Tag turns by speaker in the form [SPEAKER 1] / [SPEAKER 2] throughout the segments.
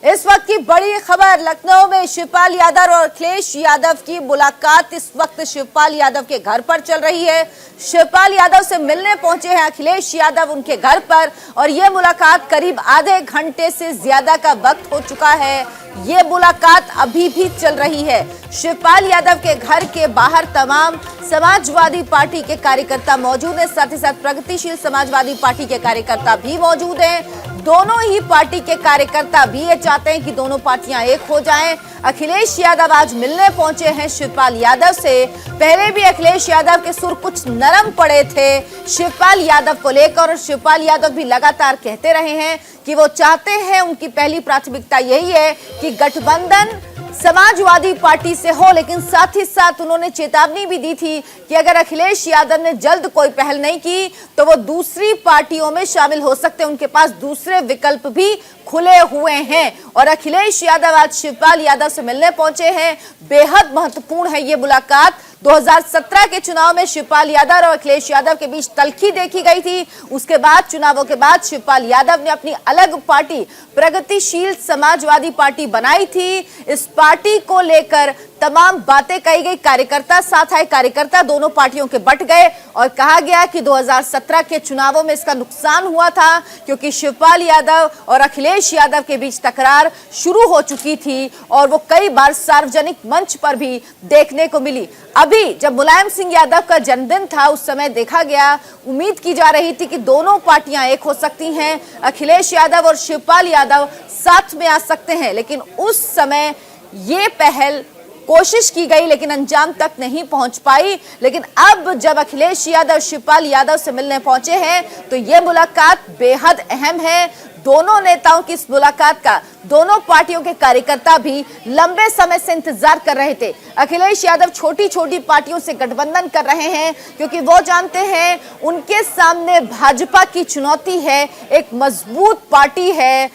[SPEAKER 1] इस वक्त की बड़ी खबर, लखनऊ में शिवपाल यादव और अखिलेश यादव की मुलाकात इस वक्त शिवपाल यादव के घर पर चल रही है। शिवपाल यादव से मिलने पहुंचे हैं अखिलेश यादव उनके घर पर और ये मुलाकात करीब आधे घंटे से ज्यादा का वक्त हो चुका है। ये मुलाकात अभी भी चल रही है। शिवपाल यादव के घर के बाहर तमाम समाजवादी पार्टी के कार्यकर्ता मौजूद हैं, साथ ही साथ प्रगतिशील समाजवादी पार्टी के कार्यकर्ता भी मौजूद हैं। दोनों ही पार्टी के कार्यकर्ता भी ये चाहते हैं कि दोनों पार्टियां एक हो जाएं। अखिलेश यादव आज मिलने पहुंचे हैं शिवपाल यादव से। पहले भी अखिलेश यादव के सुर कुछ नरम पड़े थे शिवपाल यादव को लेकर और शिवपाल यादव भी लगातार कहते रहे हैं कि वो चाहते हैं, उनकी पहली प्राथमिकता यही है कि गठबंधन समाजवादी पार्टी से हो, लेकिन साथ ही साथ उन्होंने चेतावनी भी दी थी कि अगर अखिलेश यादव ने जल्द कोई पहल नहीं की तो वो दूसरी पार्टियों में शामिल हो सकते हैं। उनके पास दूसरे विकल्प भी खुले हुए हैं और अखिलेश यादव आज शिवपाल यादव से मिलने पहुंचे हैं। बेहद महत्वपूर्ण है ये मुलाकात। 2017 के चुनाव में शिवपाल यादव और अखिलेश यादव के बीच तल्खी देखी गई थी। उसके बाद चुनावों के बाद शिवपाल यादव ने अपनी अलग पार्टी प्रगतिशील समाजवादी पार्टी बनाई थी। इस पार्टी को लेकर तमाम बातें कही गई, कार्यकर्ता साथ आए, कार्यकर्ता दोनों पार्टियों के बट गए और कहा गया कि 2017 के चुनावों में इसका नुकसान हुआ था क्योंकि शिवपाल यादव और अखिलेश यादव के बीच तकरार शुरू हो चुकी थी और वो कई बार सार्वजनिक मंच पर भी देखने को मिली। अभी जब मुलायम सिंह यादव का जन्मदिन था उस समय देखा गया, उम्मीद की जा रही थी कि दोनों पार्टियां एक हो सकती हैं, अखिलेश यादव और शिवपाल यादव साथ में आ सकते हैं, लेकिन उस समय ये पहल कोशिश की गई लेकिन अंजाम तक नहीं पहुंच पाई। लेकिन अब जब अखिलेश यादव शिवपाल यादव से मिलने पहुंचे हैं तो ये मुलाकात बेहद अहम है। दोनों नेताओं की इस मुलाकात का दोनों पार्टियों के कार्यकर्ता भी लंबे समय से इंतजार कर रहे थे। अखिलेश यादव छोटी छोटी पार्टियों से गठबंधन कर रहे हैं क्योंकि वो जानते हैं उनके सामने भाजपा की चुनौती है, एक मजबूत पार्टी है,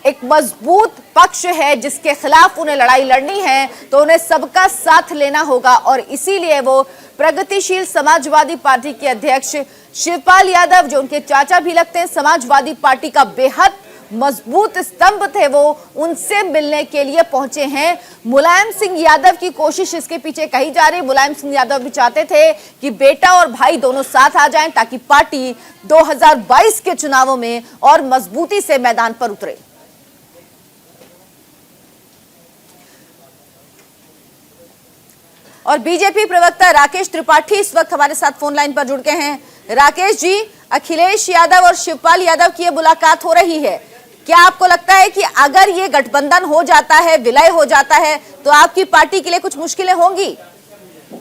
[SPEAKER 1] एक मजबूत पक्ष है जिसके खिलाफ उन्हें लड़ाई लड़नी है, तो उन्हें सबका साथ लेना होगा और इसीलिए वो प्रगतिशील समाजवादी पार्टी के अध्यक्ष शिवपाल यादव, जो उनके चाचा भी लगते हैं, समाजवादी पार्टी का बेहद मजबूत स्तंभ थे, वो उनसे मिलने के लिए पहुंचे हैं। मुलायम सिंह यादव की कोशिश इसके पीछे कही जा रही। मुलायम सिंह यादव भी चाहते थे कि बेटा और भाई दोनों साथ आ जाएं ताकि पार्टी 2022 के चुनावों में और मजबूती से मैदान पर उतरे। और बीजेपी प्रवक्ता राकेश त्रिपाठी इस वक्त हमारे साथ फोन लाइन पर जुड़ गए हैं। राकेश जी, अखिलेश यादव और शिवपाल यादव की ये मुलाकात हो रही है, क्या आपको लगता है कि अगर ये गठबंधन हो जाता है, विलय हो जाता है, तो आपकी पार्टी के लिए कुछ मुश्किलें होंगी?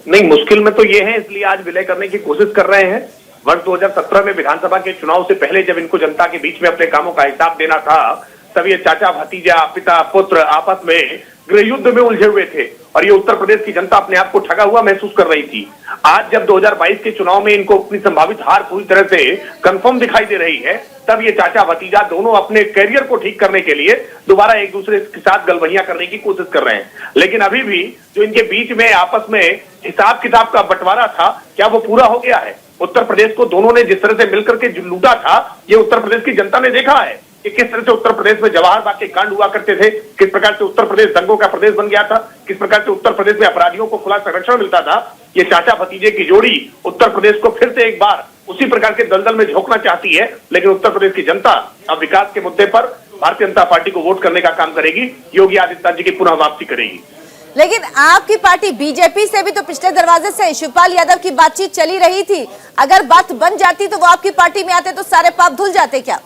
[SPEAKER 2] नहीं, मुश्किल में तो ये है, इसलिए आज विलय करने की कोशिश कर रहे हैं। वर्ष 2017 में विधानसभा के चुनाव से पहले जब इनको जनता के बीच में अपने कामों का हिसाब देना था, तब ये चाचा भतीजा, पिता पुत्र आपस में गृह युद्ध में उलझे हुए थे और ये उत्तर प्रदेश की जनता अपने आप को ठगा हुआ महसूस कर रही थी। आज जब 2022 के चुनाव में इनको अपनी संभावित हार पूरी तरह से कंफर्म दिखाई दे रही है, तब ये चाचा भतीजा दोनों अपने करियर को ठीक करने के लिए दोबारा एक दूसरे के साथ गलबहियां करने की कोशिश कर रहे हैं। लेकिन अभी भी जो इनके बीच में आपस में हिसाब किताब का बंटवारा था, क्या वो पूरा हो गया है? उत्तर प्रदेश को दोनों ने जिस तरह से मिलकर के लूटा था, ये उत्तर प्रदेश की जनता ने देखा है कि किस तरह से उत्तर प्रदेश में जवाहर बाग के कांड हुआ करते थे, किस प्रकार से उत्तर प्रदेश दंगों का प्रदेश बन गया था, किस प्रकार से उत्तर प्रदेश में अपराधियों को खुला संरक्षण मिलता था। ये चाचा भतीजे की जोड़ी उत्तर प्रदेश को फिर से एक बार उसी प्रकार के दलदल में झोंकना चाहती है। लेकिन उत्तर प्रदेश की जनता अब विकास के मुद्दे पर भारतीय जनता पार्टी को वोट करने का काम करेगी, योगी आदित्यनाथ जी की पुनः वापसी करेगी।
[SPEAKER 1] लेकिन आपकी पार्टी बीजेपी से भी तो पिछले दरवाजे से शिवपाल यादव की बातचीत चली रही थी, अगर बात बन जाती तो वो आपकी पार्टी में आते तो सारे पाप धुल जाते क्या?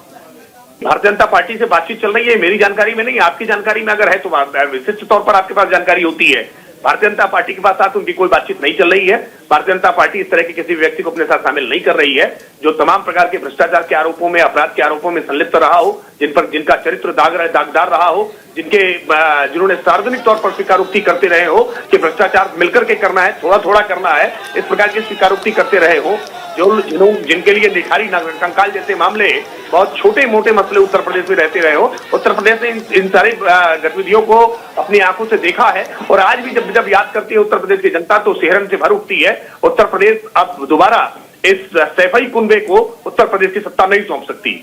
[SPEAKER 2] भारतीय जनता पार्टी से बातचीत चल रही है, मेरी जानकारी में नहीं, आपकी जानकारी में अगर है तो विशिष्ट तौर पर आपके पास जानकारी होती है। भारतीय जनता पार्टी के पास उनकी कोई बातचीत नहीं चल रही है। भारतीय जनता पार्टी इस तरह के किसी व्यक्ति को अपने साथ शामिल नहीं कर रही है जो तमाम प्रकार के भ्रष्टाचार के आरोपों में, अपराध के आरोपों में संलिप्त रहा हो, जिनका चरित्र दागदार रहा हो, जिन्होंने सार्वजनिक तौर पर स्वीकारोक्ति करते रहे हो कि भ्रष्टाचार मिलकर के करना है, थोड़ा थोड़ा करना है, इस प्रकार की स्वीकारोक्ति करते रहे हो, जिनके लिए निठारी कंकाल जैसे मामले, बहुत छोटे मोटे मसले उत्तर प्रदेश में रहते रहे हो। उत्तर प्रदेश ने इन सारी गतिविधियों को अपनी आंखों से देखा है और आज भी जब जब याद करती है उत्तर प्रदेश की जनता तो सिहरन से भर उठती है। उत्तर प्रदेश अब दोबारा इस सैफई कुनबे को उत्तर प्रदेश की सत्ता नहीं सौंप सकती।